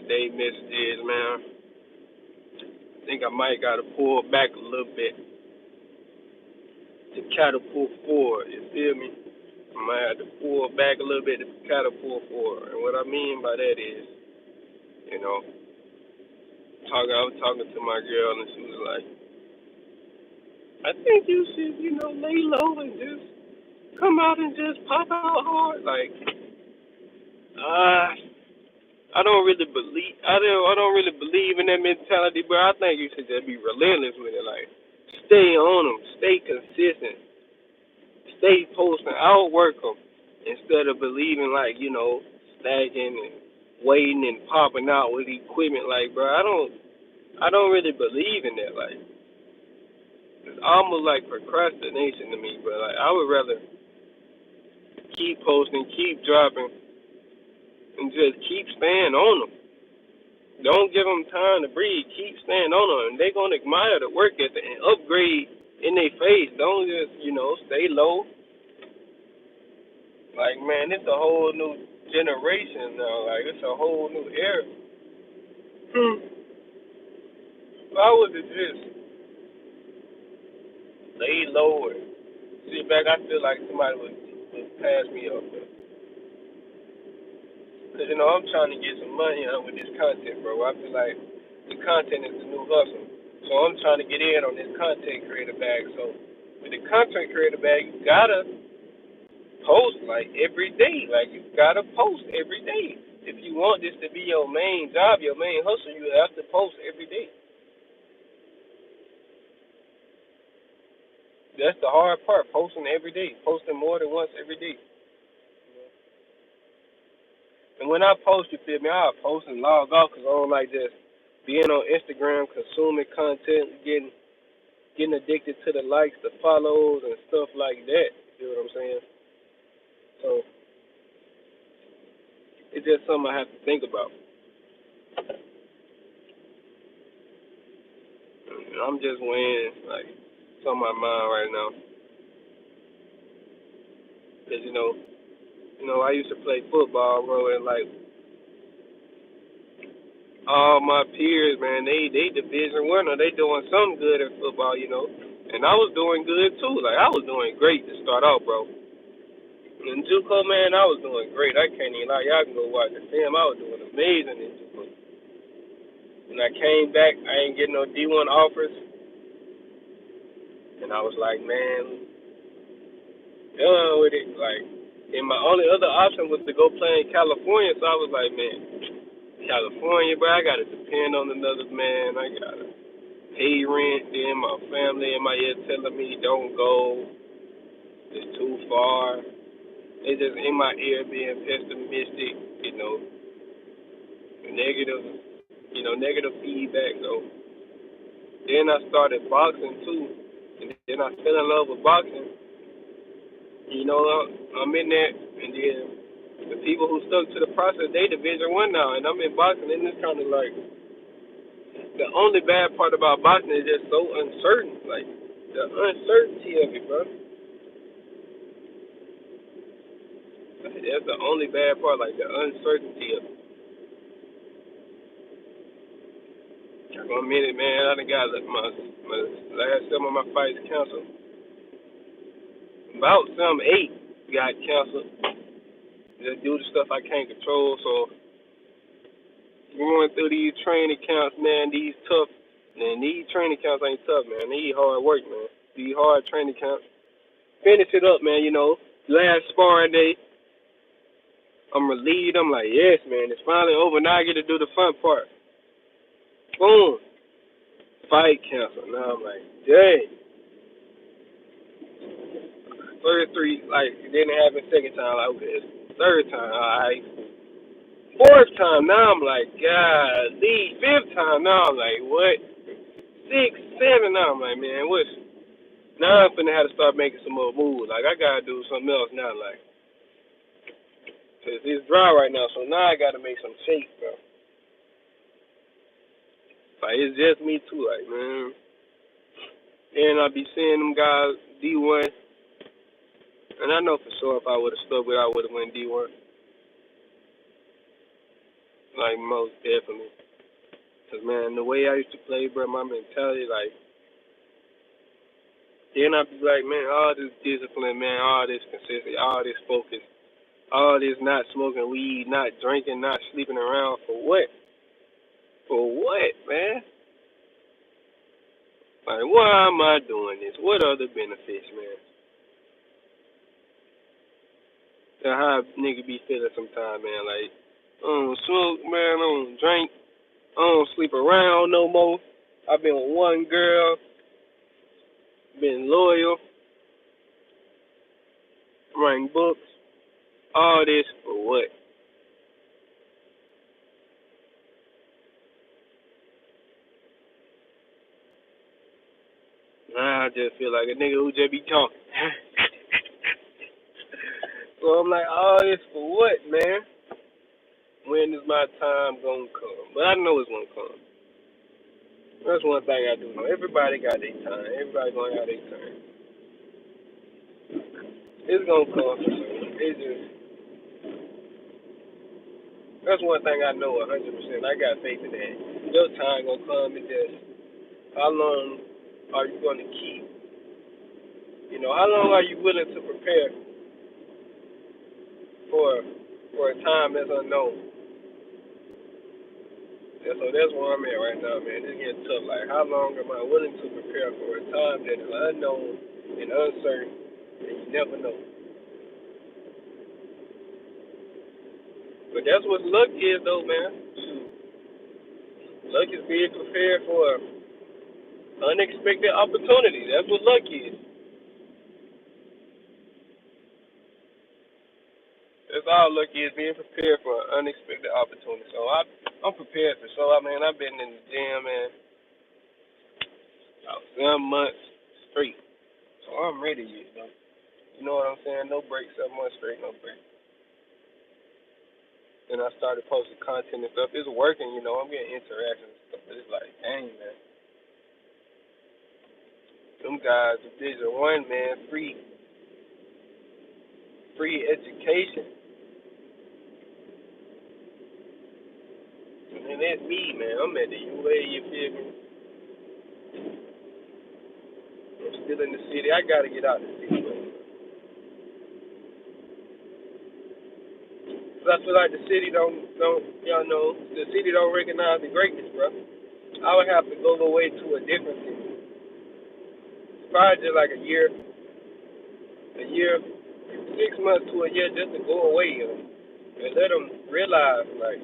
day messages, man. I think I might gotta pull back a little bit to catapult forward. You feel me? I might have to pull back a little bit to catapult forward. And what I mean by that is, you know, I was talking to my girl and she was like, I think you should, lay low and just come out and just pop out hard. Like, uh, I don't really believe in that mentality, but I think you should just be relentless with it. Like, stay on them, stay consistent, stay posting, outwork them instead of believing like stacking and waiting and popping out with equipment. Like, bro, I don't really believe in that. Like, it's almost like procrastination to me. But like, I would rather keep posting, keep dropping, and just keep staying on them. Don't give them time to breathe. Keep staying on them. They're going to admire the work ethic and upgrade in their face. Don't just, stay low. Like, man, it's a whole new generation now. Like, it's a whole new era. If I was to just lay low and sit back, I feel like somebody would pass me up. Because, I'm trying to get some money out with this content, bro. I feel like the content is the new hustle. So I'm trying to get in on this content creator bag. So with the content creator bag, you gotta post like every day. Like you gotta post every day. If you want this to be your main job, your main hustle, you have to post every day. That's the hard part, posting every day, posting more than once every day. And when I post, you feel me, I'll post and log off because I don't like just being on Instagram, consuming content, getting addicted to the likes, the follows, and stuff like that. You know what I'm saying? So it's just something I have to think about. I'm just weighing like it's on my mind right now. Cause I used to play football, bro, and like all my peers, man, they Division One, or they doing something good at football, and I was doing good too. Like I was doing great to start off, bro. In JUCO, man, I was doing great. I can't even lie. Y'all can go watch the film. I was doing amazing in JUCO. When I came back, I ain't getting no D1 offers, and I was like, man, done with it. Like, and my only other option was to go play in California. So I was like, man, California, bro, I gotta depend on another man. I gotta pay rent. Then my family in my ear telling me don't go. It's too far. They just in my ear being pessimistic, negative, negative feedback. So then I started boxing too, and then I fell in love with boxing. I'm in there, and then the people who stuck to the process, they Division One now, and I'm in boxing, and it's kind of like the only bad part about boxing is just so uncertain, like the uncertainty of it, bro. That's the only bad part, like the uncertainty of it. For a minute, man, I done got my last some of my fights canceled. About some 8 got canceled. Just due to stuff I can't control. So going through these training camps, man, these training camps ain't tough, man. They need hard work, man. These hard training camps. Finish it up, man, last sparring day, I'm relieved. I'm like, yes, man, it's finally over. Now I get to do the fun part. Boom. Fight canceled. Now I'm like, dang. Third 3, like, it didn't happen second time. Like, okay, third time, all right. Fourth time, now I'm like, golly. Fifth time, now I'm like, what? 6, 7, now I'm like, man, what's... Now I'm finna have to start making some more moves. Like, I gotta do something else now, like... Cause it's dry right now, so now I gotta make some shakes, bro. Like, it's just me too, like, man. And I be seeing them guys, D1. And I know for sure if I would have stuck with it, I would have went D1. Like, most definitely. Cause, man, the way I used to play, bro, my mentality, like, then I'd be like, man, all this discipline, man, all this consistency, all this focus, all this not smoking weed, not drinking, not sleeping around, for what? For what, man? Like, why am I doing this? What other benefits, man? That's how a nigga be feeling sometimes, man. Like, I don't smoke, man, I don't drink, I don't sleep around no more. I've been with one girl, been loyal, writing books, all this for what? Nah, I just feel like a nigga who just be talking. So I'm like, all this for what, man? When is my time gonna come? But I know it's gonna come. That's one thing I do know. Everybody got their time. Everybody gonna have their time. It's gonna come for sure. It's just that's one thing I know 100%. I got faith in that. Your time gonna come. It's just how long are you gonna keep? You know, how long are you willing to prepare for for a time that's unknown? And so that's where I'm at right now, man. It's getting tough. Like, how long am I willing to prepare for a time that is unknown and uncertain, and you never know? But that's what luck is, though, man. Luck is being prepared for unexpected opportunity. That's what luck is. That's all luck is, being prepared for an unexpected opportunity. So I'm prepared for sure. I mean, I've been in the gym, man, about 7 months straight. So I'm ready, you know what I'm saying? No breaks, 7 months straight, no breaks. And I started posting content and stuff. It's working, I'm getting interactions and stuff. But it's like, dang, man. Them guys, the Digital One, man, free education. And that's me, man. I'm at the UA, you feel me? I'm still in the city. I gotta get out of the city, man. Cause I feel like the city the city don't recognize the greatness, bro. I would have to go away to a different city. Probably just like a year, 6 months to a year just to go away, and let them realize, like,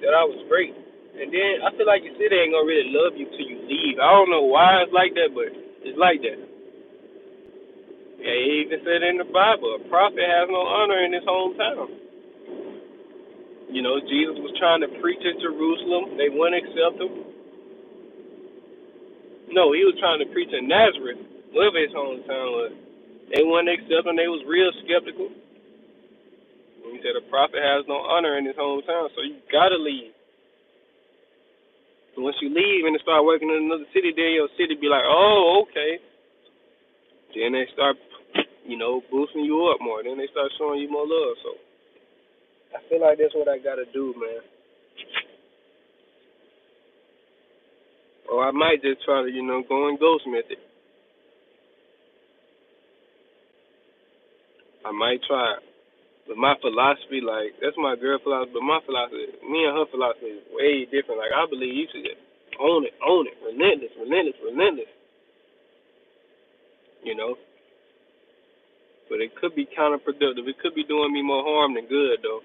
that I was great. And then I feel like your city ain't gonna really love you till you leave. I don't know why it's like that, but it's like that. Yeah, he even said in the Bible, a prophet has no honor in his hometown. Jesus was trying to preach in Jerusalem. They wouldn't accept him. No, he was trying to preach in Nazareth, wherever his hometown was. They wouldn't accept him. They was real skeptical. And he said a prophet has no honor in his hometown, so you gotta leave. And once you leave and start working in another city, then your city be like, oh, okay. Then they start, boosting you up more. Then they start showing you more love. So I feel like that's what I gotta do, man. Or I might just try to, go in ghost method. I might try it. But my philosophy, like, that's my girl philosophy, but my philosophy, me and her philosophy is way different. Like, I believe you should just own it, relentless, relentless, relentless, you know? But it could be counterproductive. It could be doing me more harm than good, though.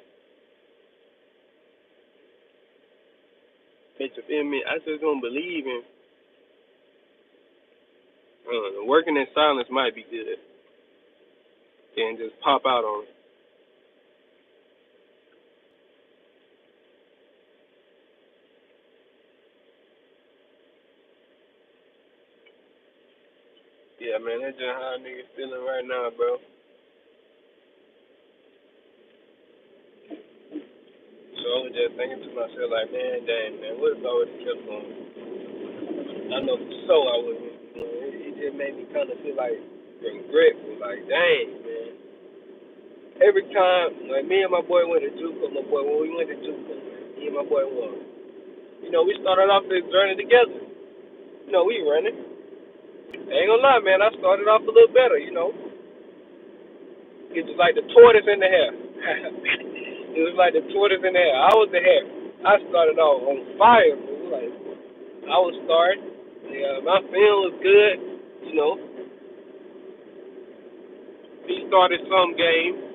But you feel me? I just don't believe in, working in silence might be good. Then just pop out on it. Yeah, man, that's just how niggas feeling right now, bro. So I was just thinking to myself, like, man, dang, man, what if I would have kept going? I know for sure I wouldn't. It just made me kind of feel like regretful, like, dang, man. Every time, like, me and my boy went to JUCO, when we went to JUCO, me and my boy was. We started off this journey together. We running. I ain't gonna lie, man. I started off a little better. It was like the tortoise in the hair. It was like the tortoise in the hair. I was the hair. I started off on fire. It was like I was starting. Yeah, my film was good. You know, he started some game.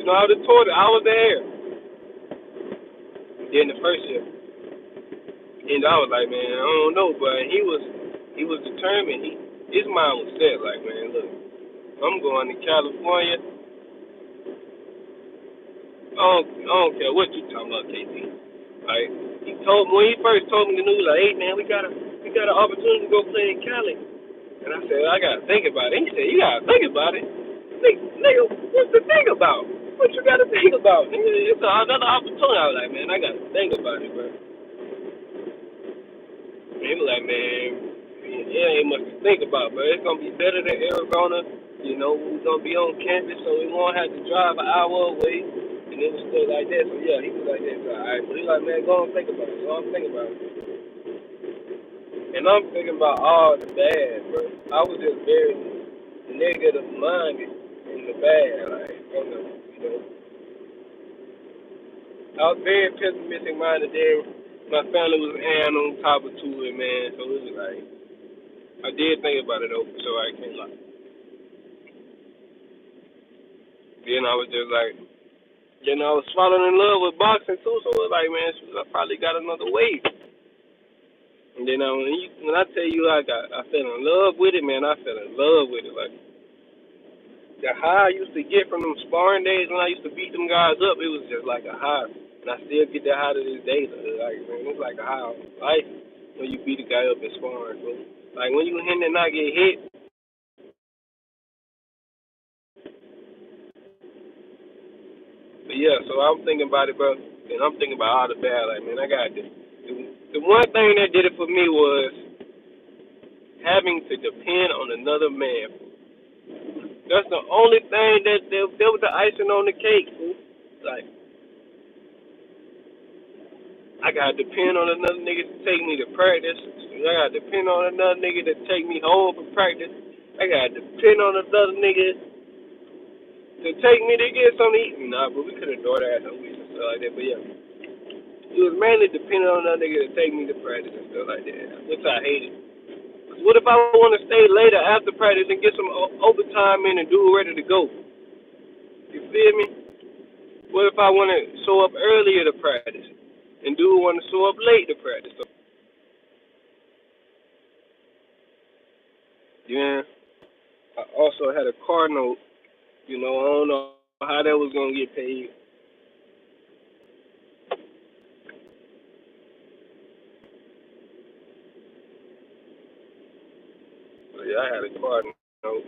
I was the tortoise. I was the hair. Then the first year, and I was like, man, I don't know, but he was determined. His mind was set. Like, man, look, I'm going to California. I don't care what you talking about, KT. Like, he told me when he first told me the news, like, hey man, we got an opportunity to go play in Cali. And I said, I gotta think about it. He said, you gotta think about it. Nigga, what's the thing about? What you gotta think about? Nigga, it's another opportunity. I was like, man, I gotta think about it, bro. And he was like, man, it ain't much to think about, but it's gonna be better than Arizona. We're gonna be on campus, so we won't have to drive an hour away. And it was still like that. So yeah, he was like that. So, all right, but he was like, man, go and think about it. So I'm thinking about it. And I'm thinking about all the bad, bro. I was just very negative minded in the bad, like, I was very pessimistic minded there. My family was on top of it, man. So it was like, I did think about it though, so I can't lie. Then I was just like, I was falling in love with boxing too, so it was like, man, I probably got another wave. And then when I tell you I fell in love with it, man, I fell in love with it. Like, the high I used to get from them sparring days when I used to beat them guys up, it was just like a high. And I still get that high to this day. Like, man, it's like a high on life when you beat a guy up in sparring, bro. Like, when you hit and not get hit. But yeah, so I'm thinking about it, bro. And I'm thinking about all the bad. Like, man, I got this. The one thing that did it for me was having to depend on another man. That's the only thing that was the icing on the cake, fool. Like, I gotta depend on another nigga to take me to practice. I gotta depend on another nigga to take me home from practice. I gotta depend on another nigga to take me to get something to eat. Nah, but we could have daughter at some weeks and stuff like that. But yeah, it was mainly depending on another nigga to take me to practice and stuff like that, which I hated. What if I want to stay later after practice and get some overtime in and do ready to go? You feel me? What if I want to show up earlier to practice and do want to show up late to practice? So, yeah. I also had a car note. I don't know how that was gonna get paid. But yeah, I had a car note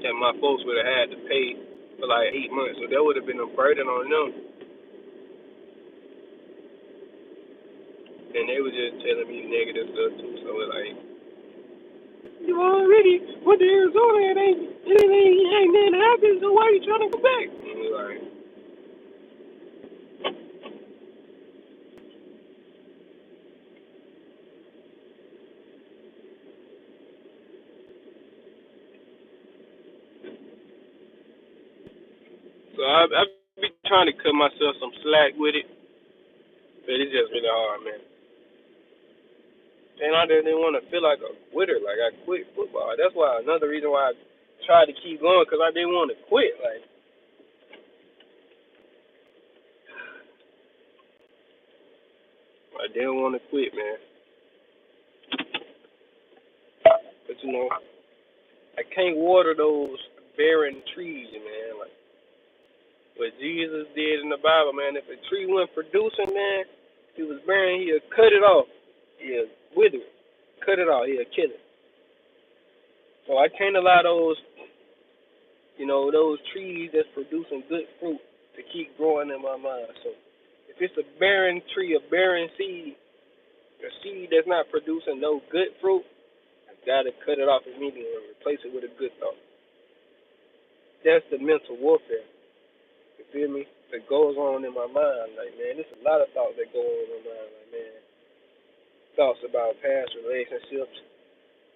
that my folks would have had to pay for like 8 months, so that would have been a burden on them. And they were just telling me negative stuff too. So it's like, you already went to Arizona and ain't nothing happened. So why are you trying to go back? And it's like, so I be trying to cut myself some slack with it, but it's just really hard, man. And I didn't want to feel like a quitter, like I quit football. That's why another reason why I tried to keep going, because I didn't want to quit. Like, I didn't want to quit, man. But I can't water those barren trees, man. Like what Jesus did in the Bible, man. If a tree wasn't producing, man, he was barren, he'll cut it off. He'll wither it. Cut it off, he'll kill it. So I can't allow those trees that's producing good fruit to keep growing in my mind. So if it's a barren tree, a barren seed, a seed that's not producing no good fruit, I gotta cut it off immediately and replace it with a good thought. That's the mental warfare. You feel me? that goes on in my mind. Like, man, there's a lot of thoughts that go on in my mind. Like, man, thoughts about past relationships.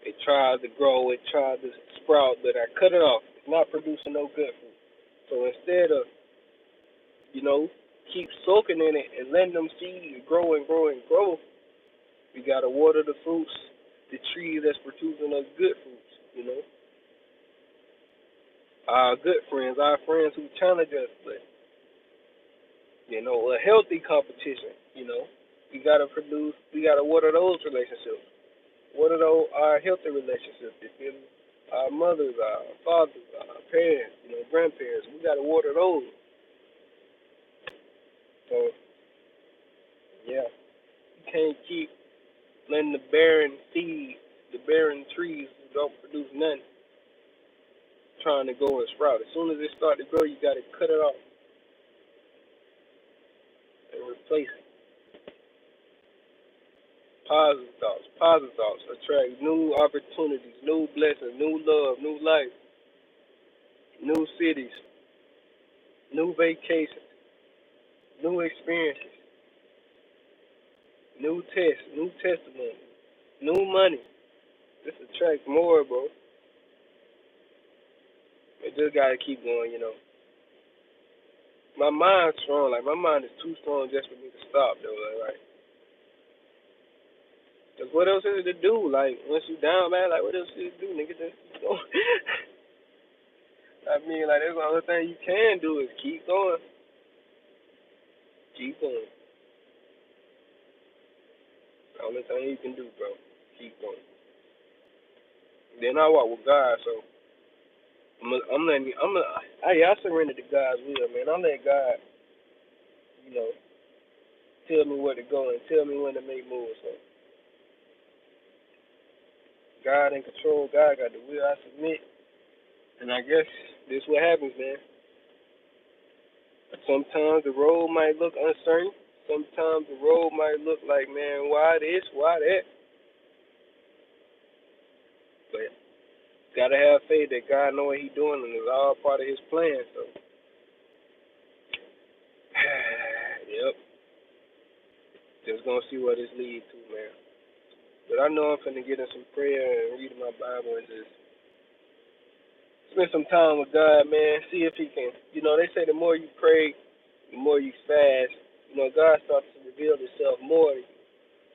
It tried to grow, it tried to sprout, but I cut it off. It's not producing no good fruit. So instead of, you know, keep soaking in it and letting them seeds grow and grow and grow, we gotta water the fruits, the trees that's producing us good fruits, you know. Our good friends, our friends who challenge us, but you know, a healthy competition, you know. We gotta water those relationships. Water those our healthy relationships, you feel me? Our mothers, our fathers, our parents, you know, grandparents, we gotta water those. So yeah. You can't keep letting the barren seed, the barren trees who don't produce nothing trying to go and sprout. As soon as it start to grow, you gotta cut it off and replace it. Positive thoughts attract new opportunities, new blessings, new love, new life, new cities, new vacations, new experiences, new tests, new testimony, new money. This attracts more, bro. It just gotta keep going, you know. My mind's strong, like my mind is too strong just for me to stop though, like, cause what else is it to do? Like once you down, man, like what else is it to do, nigga? Just keep going. I mean, like that's the only thing you can do is keep going, keep going. The only thing you can do, bro, keep going. Then I walk with God, so I surrender to God's will, man. I let God, you know, tell me where to go and tell me when to make moves. So God in control, God got the will. I submit, and I guess this what happens, man. Sometimes the road might look uncertain. Sometimes the road might look like, man, why this, why that? But gotta have faith that God know what He's doing and it's all part of His plan. So, yep, just gonna see what this leads to, man. But I know I'm finna get in some prayer and reading my Bible and just spend some time with God, man. See if He can. You know, they say the more you pray, the more you fast. You know, God starts to reveal Himself more to you.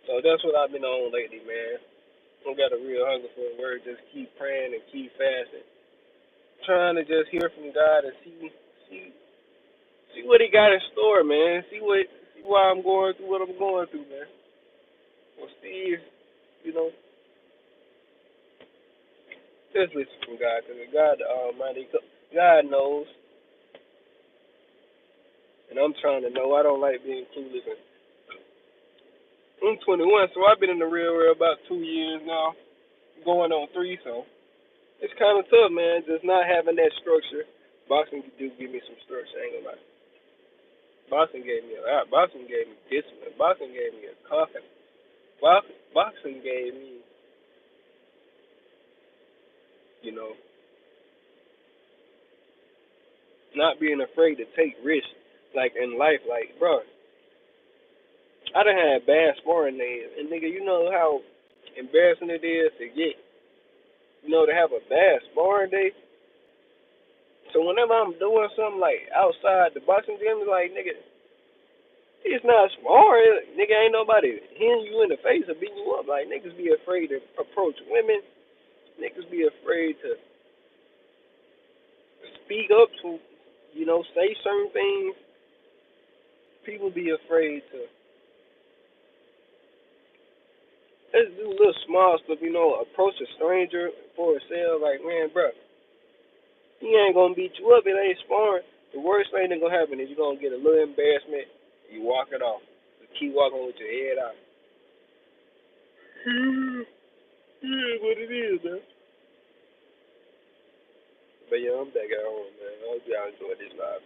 So that's what I've been on lately, man. I got a real hunger for the word. Just keep praying and keep fasting, trying to just hear from God and see see what He got in store, man. See why I'm going through what I'm going through, man. Well, Steve, you know, just listen from God, because God the Almighty, God knows, and I'm trying to know. I don't like being clueless. And I'm 21, so I've been in the real world about 2 years now, going on 3, so it's kind of tough, man, just not having that structure. Boxing do give me some structure, I ain't gonna lie. Boxing gave me a lot. Boxing gave me discipline. Boxing gave me a confidence. Boxing gave me, you know, not being afraid to take risks. Like in life, like, bro, I done had bad sparring days. And, nigga, you know how embarrassing it is to get, you know, to have a bad sparring day? So whenever I'm doing something, like, outside the boxing gym, it's like, nigga, it's not sparring. Nigga, ain't nobody hitting you in the face or beating you up. Like, niggas be afraid to approach women. Niggas be afraid to speak up to, you know, say certain things. People be afraid to let's do little small stuff, you know, approach a stranger for a sale. Like, man, bro, he ain't gonna beat you up. It ain't sparring. The worst thing that's gonna happen is you're gonna get a little embarrassment. You walk it off. You keep walking with your head out. Yeah, what it is, man. But yeah, I'm back at home, man. I hope y'all enjoyed this live.